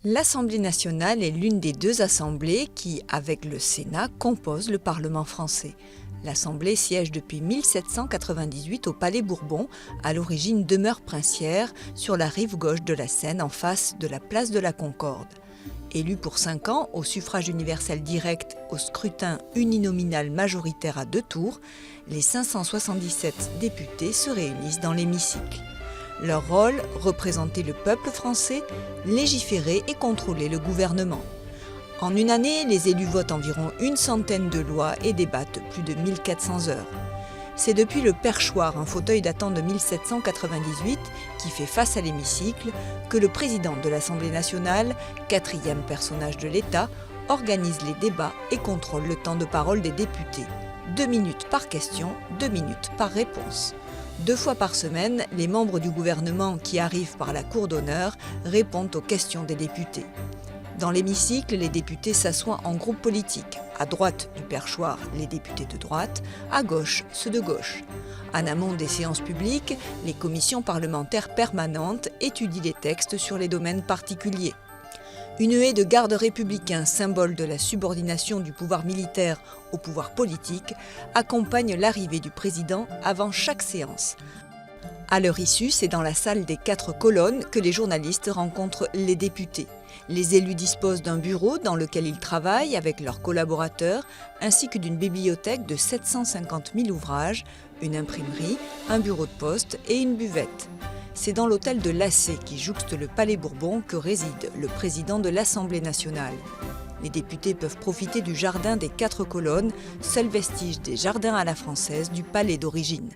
L'Assemblée nationale est l'une des deux assemblées qui, avec le Sénat, composent le Parlement français. L'Assemblée siège depuis 1798 au Palais Bourbon, à l'origine demeure princière, sur la rive gauche de la Seine, en face de la place de la Concorde. Élue pour 5 ans, au suffrage universel direct, au scrutin uninominal majoritaire à 2 tours, les 577 députés se réunissent dans l'hémicycle. Leur rôle, représenter le peuple français, légiférer et contrôler le gouvernement. En une année, les élus votent environ une centaine de lois et débattent plus de 1400 heures. C'est depuis le perchoir, un fauteuil datant de 1798, qui fait face à l'hémicycle, que le président de l'Assemblée nationale, 4e personnage de l'État, organise les débats et contrôle le temps de parole des députés. 2 minutes par question, 2 minutes par réponse. 2 fois par semaine, les membres du gouvernement qui arrivent par la cour d'honneur répondent aux questions des députés. Dans l'hémicycle, les députés s'assoient en groupe politique. À droite du perchoir, les députés de droite, à gauche, ceux de gauche. En amont des séances publiques, les commissions parlementaires permanentes étudient les textes sur les domaines particuliers. Une haie de gardes républicains, symbole de la subordination du pouvoir militaire au pouvoir politique, accompagne l'arrivée du président avant chaque séance. À leur issue, c'est dans la salle des 4 colonnes que les journalistes rencontrent les députés. Les élus disposent d'un bureau dans lequel ils travaillent avec leurs collaborateurs, ainsi que d'une bibliothèque de 750 000 ouvrages, une imprimerie, un bureau de poste et une buvette. C'est dans l'hôtel de Lassay, qui jouxte le Palais Bourbon, que réside le président de l'Assemblée nationale. Les députés peuvent profiter du jardin des 4 colonnes, seul vestige des jardins à la française du palais d'origine.